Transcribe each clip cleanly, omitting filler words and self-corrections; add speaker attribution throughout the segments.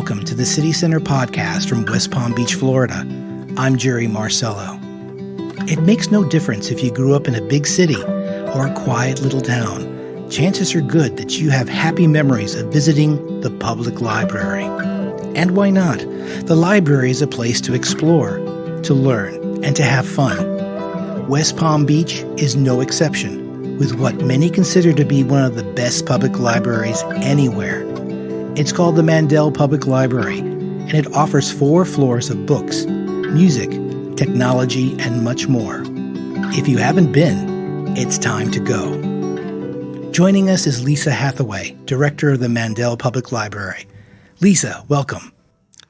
Speaker 1: Welcome to the City Center podcast from West Palm Beach, Florida. I'm Jerry Marcello. It makes no difference if you grew up in a big city or a quiet little town. Chances are good that you have happy memories of visiting the public library. And why not? The library is a place to explore, to learn, and to have fun. West Palm Beach is no exception, with what many consider to be one of the best public libraries anywhere. It's called the Mandel Public Library, and it offers 4 floors of books, music, technology, and much more. If you haven't been, it's time to go. Joining us is Lisa Hathaway, Director of the Mandel Public Library. Lisa, welcome.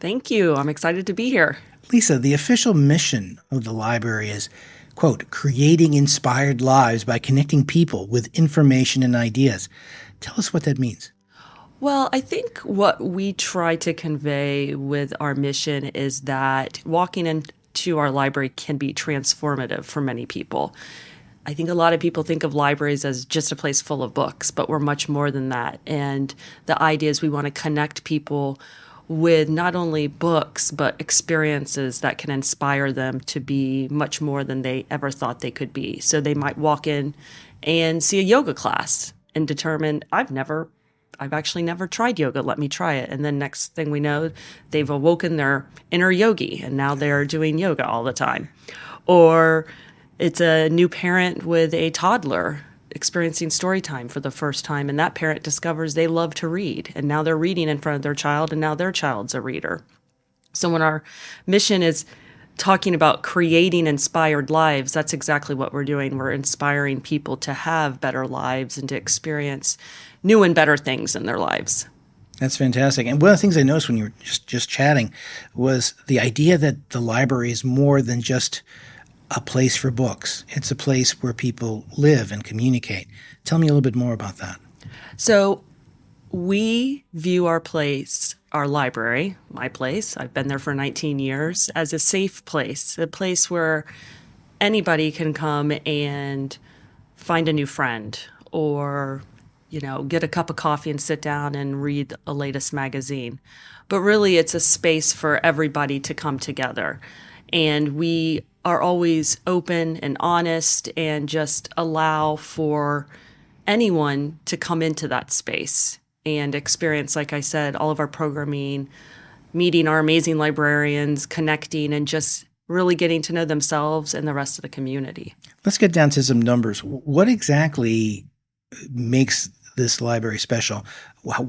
Speaker 2: Thank you. I'm excited to be here.
Speaker 1: Lisa, the official mission of the library is, quote, creating inspired lives by connecting people with information and ideas. Tell us what that means.
Speaker 2: Well, I think what we try to convey with our mission is that walking into our library can be transformative for many people. I think a lot of people think of libraries as just a place full of books, but we're much more than that. And the idea is we want to connect people with not only books, but experiences that can inspire them to be much more than they ever thought they could be. So they might walk in and see a yoga class and determine, I've actually never tried yoga. Let me try it. And then next thing we know, they've awoken their inner yogi and now they're doing yoga all the time. Or it's a new parent with a toddler experiencing story time for the first time. And that parent discovers they love to read. And now they're reading in front of their child and now their child's a reader. So when our mission is talking about creating inspired lives, that's exactly what we're doing. We're inspiring people to have better lives and to experience new and better things in their lives.
Speaker 1: That's fantastic. And one of the things I noticed when you were just chatting was the idea that the library is more than just a place for books. It's a place where people live and communicate. Tell me a little bit more about that.
Speaker 2: So we view our place, our library, my place, I've been there for 19 years, as a safe place, a place where anybody can come and find a new friend or get a cup of coffee and sit down and read a latest magazine. But really, it's a space for everybody to come together. And we are always open and honest and just allow for anyone to come into that space and experience, like I said, all of our programming, meeting our amazing librarians, connecting, and just really getting to know themselves and the rest of the community.
Speaker 1: Let's get down to some numbers. What exactly makes this library special?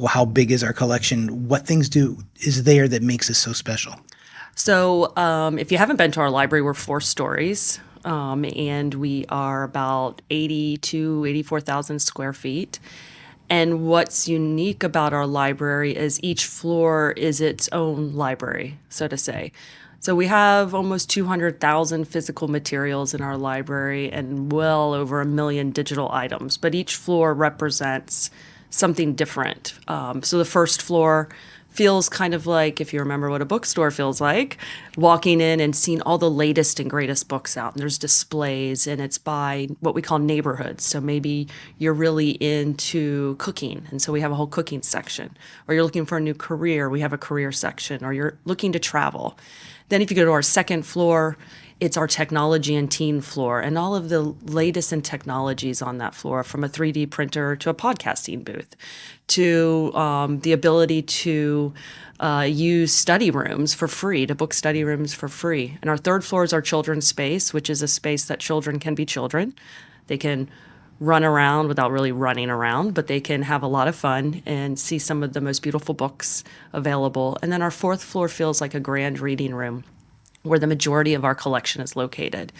Speaker 1: How big is our collection? What things is there that makes it so special?
Speaker 2: So if you haven't been to our library, we're 4 stories, and we are about 84,000 square feet. And what's unique about our library is each floor is its own library, so to say. So we have almost 200,000 physical materials in our library and well over 1 million digital items, but each floor represents something different. So the first floor feels kind of like, if you remember what a bookstore feels like, walking in and seeing all the latest and greatest books out. And there's displays, and it's by what we call neighborhoods. So maybe you're really into cooking, and so we have a whole cooking section. Or you're looking for a new career, we have a career section. Or you're looking to travel. Then if you go to our second floor, it's our technology and teen floor, and all of the latest in technologies on that floor, from a 3D printer to a podcasting booth, to the ability to use study rooms for free, to book study rooms for free. And our third floor is our children's space, which is a space that children can be children. They can run around without really running around, but they can have a lot of fun and see some of the most beautiful books available. And then our fourth floor feels like a grand reading room where the majority of our collection is located.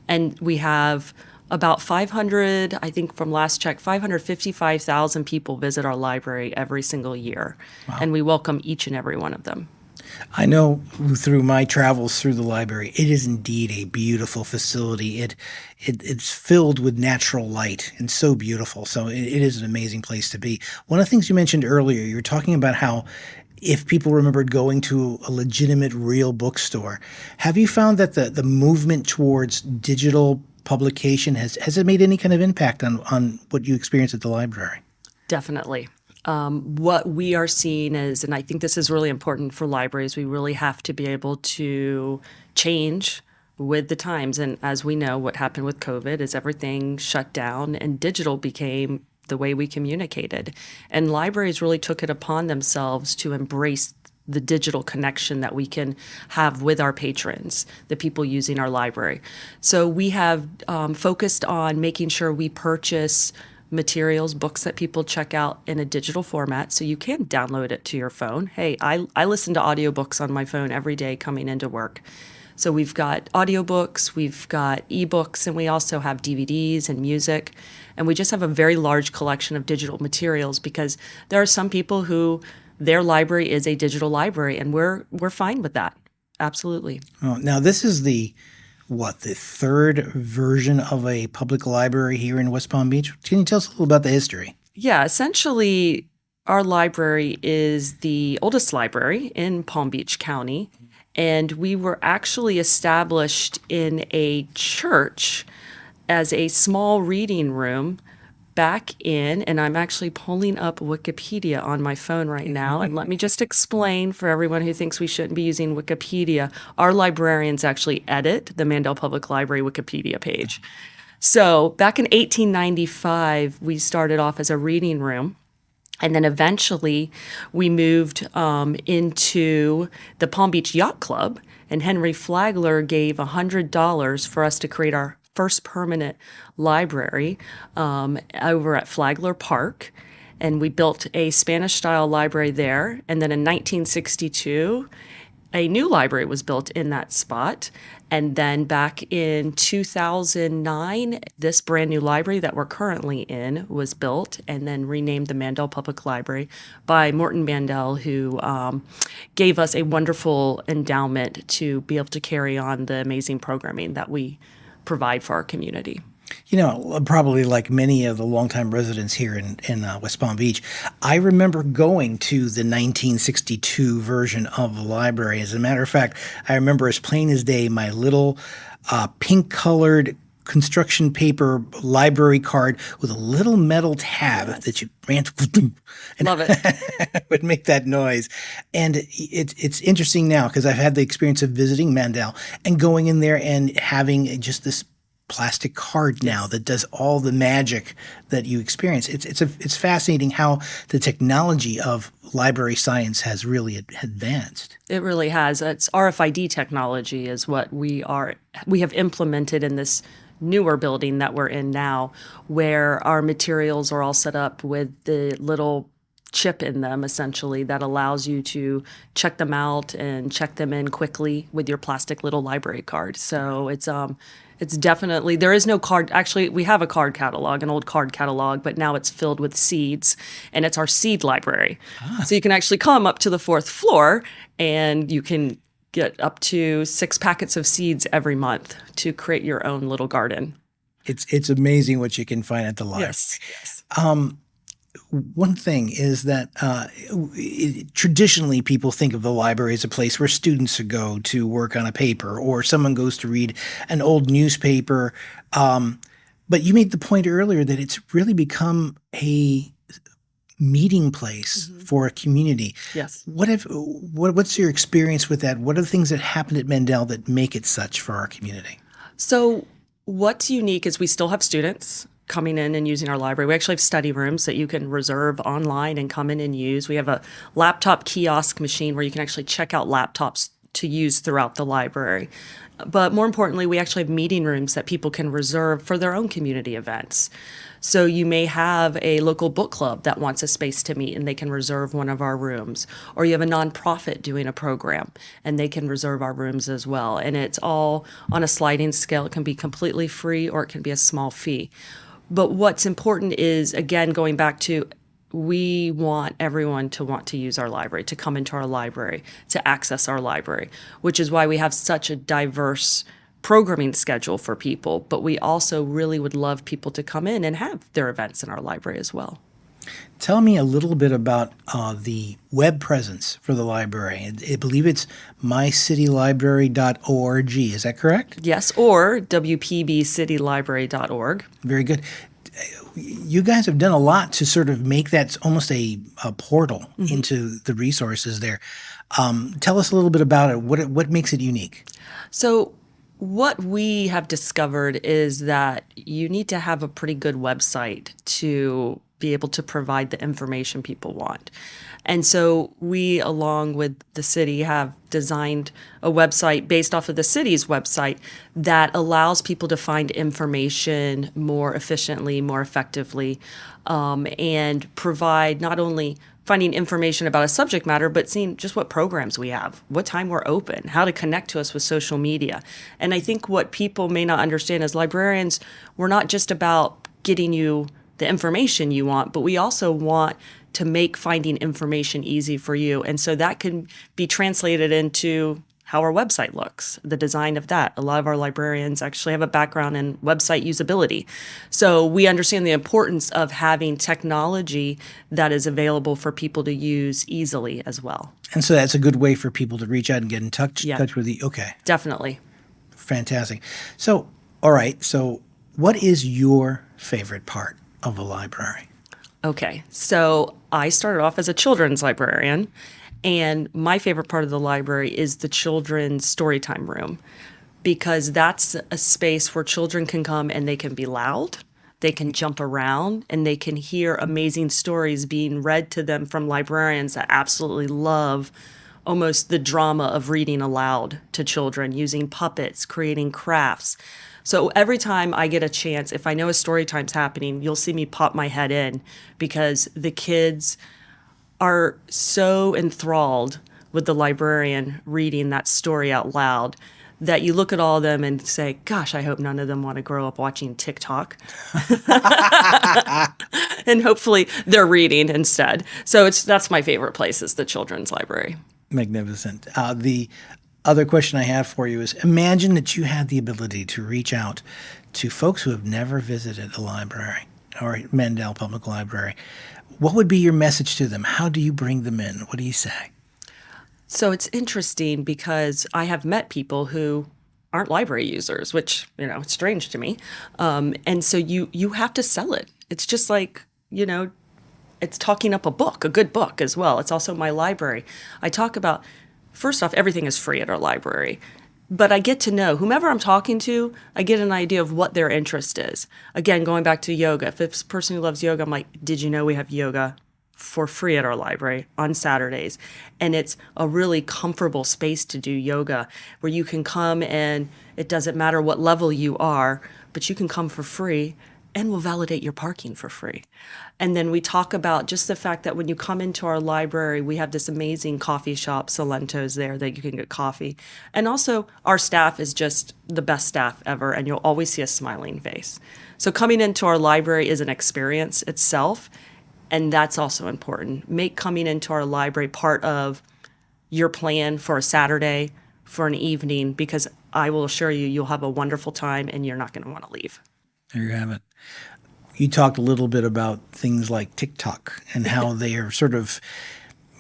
Speaker 2: And we have about 500, I think from last check, 555,000 people visit our library every single year. Wow. And we welcome each and every one of them.
Speaker 1: I know through my travels through the library, it is indeed a beautiful facility. It's filled with natural light and so beautiful. So it is an amazing place to be. One of the things you mentioned earlier, you were talking about how if people remembered going to a legitimate, real bookstore. Have you found that the movement towards digital publication has it made any kind of impact on what you experience at the library?
Speaker 2: Definitely. What we are seeing is, and I think this is really important for libraries, we really have to be able to change with the times. And as we know, what happened with COVID is everything shut down and digital became the way we communicated. And libraries really took it upon themselves to embrace the digital connection that we can have with our patrons, the people using our library. So we have focused on making sure we purchase materials, books that people check out in a digital format, so you can download it to your phone. Hey, I listen to audiobooks on my phone every day coming into work. So we've got audiobooks, we've got ebooks, and we also have DVDs and music. And we just have a very large collection of digital materials because there are some people who their library is a digital library, and we're fine with that. Absolutely.
Speaker 1: Oh, now, this is the third version of a public library here in West Palm Beach? Can you tell us a little about the history?
Speaker 2: Yeah, essentially, our library is the oldest library in Palm Beach County, and we were actually established in a church as a small reading room back in, and I'm actually pulling up Wikipedia on my phone right now. And let me just explain for everyone who thinks we shouldn't be using Wikipedia. Our librarians actually edit the Mandel Public Library Wikipedia page. So back in 1895, we started off as a reading room. And then eventually we moved into the Palm Beach Yacht Club. And Henry Flagler gave $100 for us to create our first permanent library over at Flagler Park. And we built a Spanish-style library there. And then in 1962, a new library was built in that spot. And then back in 2009, this brand new library that we're currently in was built and then renamed the Mandel Public Library by Morton Mandel, who gave us a wonderful endowment to be able to carry on the amazing programming that we provide for our community.
Speaker 1: You know, probably like many of the longtime residents here in West Palm Beach, I remember going to the 1962 version of the library. As a matter of fact, I remember as plain as day my little pink-colored construction paper library card with a little metal tab that you ran to.
Speaker 2: Love it.
Speaker 1: Would make that noise. And it's interesting now because I've had the experience of visiting Mandel and going in there and having just this plastic card now that does all the magic that you experience. It's fascinating how the technology of library science has really advanced.
Speaker 2: It really has. It's RFID technology is what we have implemented in this newer building that we're in now, where our materials are all set up with the little chip in them, essentially, that allows you to check them out and check them in quickly with your plastic little library card. So it's definitely, there is no card. Actually, we have a card catalog, an old card catalog, but now it's filled with seeds, and it's our seed library. So you can actually come up to the fourth floor, and you can get up to 6 packets of seeds every month to create your own little garden.
Speaker 1: It's amazing what you can find at the library.
Speaker 2: Yes.
Speaker 1: One thing is that traditionally people think of the library as a place where students go to work on a paper or someone goes to read an old newspaper. But you made the point earlier that it's really become a meeting place for a community.
Speaker 2: Yes.
Speaker 1: What's your experience with that? What are the things that happen at Mandel that make it such for our community?
Speaker 2: So what's unique is we still have students coming in and using our library. We actually have study rooms that you can reserve online and come in and use. We have a laptop kiosk machine where you can actually check out laptops to use throughout the library. But more importantly, we actually have meeting rooms that people can reserve for their own community events. So you may have a local book club that wants a space to meet, and they can reserve one of our rooms. Or you have a nonprofit doing a program, and they can reserve our rooms as well. And it's all on a sliding scale. It can be completely free, or it can be a small fee. But what's important is, again, going back to, we want everyone to want to use our library, to come into our library, to access our library, which is why we have such a diverse programming schedule for people. But we also really would love people to come in and have their events in our library as well.
Speaker 1: Tell me a little bit about the web presence for the library. I believe it's mycitylibrary.org. Is that correct?
Speaker 2: Yes, or WPB-citylibrary.org.
Speaker 1: Very good. you guys have done a lot to sort of make that almost a portal into the resources there. Tell us a little bit about it. What makes it unique?
Speaker 2: So what we have discovered is that you need to have a pretty good website to be able to provide the information people want. And so we, along with the city, have designed a website based off of the city's website that allows people to find information more efficiently, more effectively, and provide not only finding information about a subject matter, but seeing just what programs we have, what time we're open, how to connect to us with social media. And I think what people may not understand is librarians, we're not just about getting you the information you want, but we also want to make finding information easy for you. And so that can be translated into how our website looks, the design of that. A lot of our librarians actually have a background in website usability. So we understand the importance of having technology that is available for people to use easily as well.
Speaker 1: And so that's a good way for people to reach out and get in touch with you. Okay.
Speaker 2: Definitely.
Speaker 1: Fantastic. So, all right. So what is your favorite part of a library?
Speaker 2: Okay. So I started off as a children's librarian. And my favorite part of the library is the children's storytime room, because that's a space where children can come and they can be loud, they can jump around, and they can hear amazing stories being read to them from librarians that absolutely love almost the drama of reading aloud to children, using puppets, creating crafts. So every time I get a chance, if I know a story time's happening, you'll see me pop my head in, because the kids are so enthralled with the librarian reading that story out loud that you look at all of them and say, gosh, I hope none of them want to grow up watching TikTok. And hopefully they're reading instead. So that's my favorite place, is the children's library.
Speaker 1: Magnificent. The other question I have for you is, imagine that you had the ability to reach out to folks who have never visited a library or Mandel Public Library. What would be your message to them? How do you bring them in? What do you say?
Speaker 2: So it's interesting, because I have met people who aren't library users, which, it's strange to me. And so you have to sell it. It's just like, it's talking up a book, a good book as well. It's also my library. I talk about, first off, everything is free at our library. But I get to know whomever I'm talking to, I get an idea of what their interest is. Again, going back to yoga, if it's a person who loves yoga, I'm like, did you know we have yoga for free at our library on Saturdays? And it's a really comfortable space to do yoga, where you can come and it doesn't matter what level you are, but you can come for free, and we'll validate your parking for free. And then we talk about just the fact that when you come into our library, we have this amazing coffee shop, Salento's there, that you can get coffee. And also, our staff is just the best staff ever, and you'll always see a smiling face. So coming into our library is an experience itself, and that's also important. Make coming into our library part of your plan for a Saturday, for an evening, because I will assure you, you'll have a wonderful time, and you're not going to want to leave.
Speaker 1: There you have it. You talked a little bit about things like TikTok and how they are sort of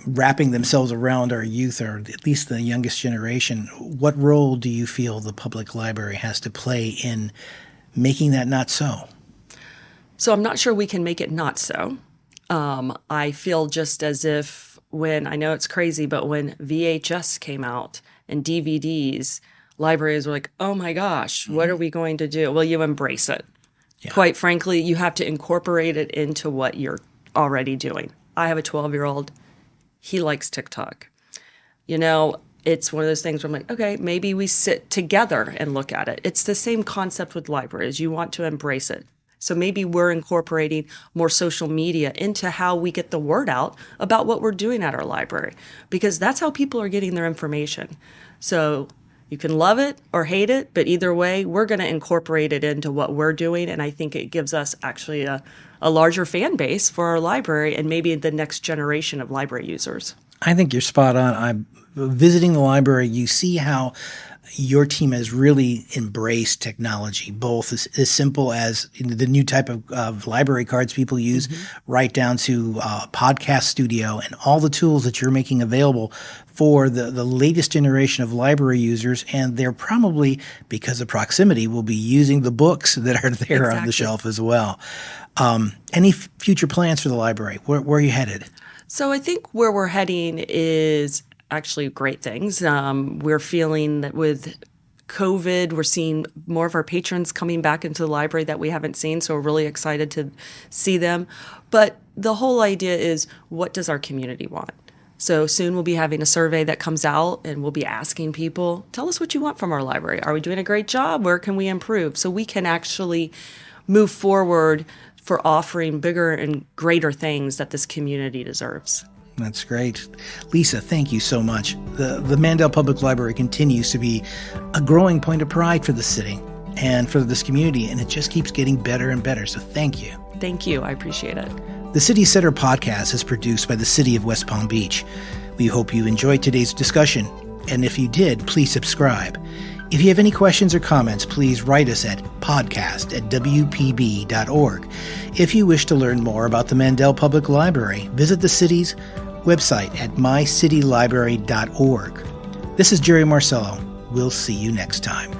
Speaker 1: wrapping themselves around our youth, or at least the youngest generation. What role do you feel the public library has to play in making that not so?
Speaker 2: So I'm not sure we can make it not so. I feel just as if I know it's crazy, but when VHS came out and DVDs, libraries were like, oh my gosh, what are we going to do? Well, you embrace it. Yeah. Quite frankly, you have to incorporate it into what you're already doing. I have a 12-year-old. He likes TikTok. It's one of those things where I'm like, okay, maybe we sit together and look at it. It's the same concept with libraries. You want to embrace it. So maybe we're incorporating more social media into how we get the word out about what we're doing at our library, because that's how people are getting their information. So you can love it or hate it, but either way, we're going to incorporate it into what we're doing. And I think it gives us actually a larger fan base for our library, and maybe the next generation of library users.
Speaker 1: I think you're spot on. I'm visiting the library. You see how your team has really embraced technology, both as simple as the new type of library cards people use, right down to podcast studio and all the tools that you're making available for the latest generation of library users. And they're probably, because of proximity, will be using the books that are there on the shelf as well. Any future plans for the library? Where are you headed?
Speaker 2: So I think where we're heading is actually great things. We're feeling that with COVID, we're seeing more of our patrons coming back into the library that we haven't seen. So we're really excited to see them. But the whole idea is, what does our community want? So soon we'll be having a survey that comes out, and we'll be asking people, tell us what you want from our library. Are we doing a great job? Where can we improve? So we can actually move forward for offering bigger and greater things that this community deserves.
Speaker 1: That's great. Lisa, thank you so much. The Mandel Public Library continues to be a growing point of pride for the city and for this community, and it just keeps getting better and better. So thank you.
Speaker 2: Thank you. I appreciate it.
Speaker 1: The City Center podcast is produced by the City of West Palm Beach. We hope you enjoyed today's discussion, and if you did, please subscribe. If you have any questions or comments, please write us at podcast@wpb.org. If you wish to learn more about the Mandel Public Library, visit the city's website at mycitylibrary.org. This is Jerry Marcello. We'll see you next time.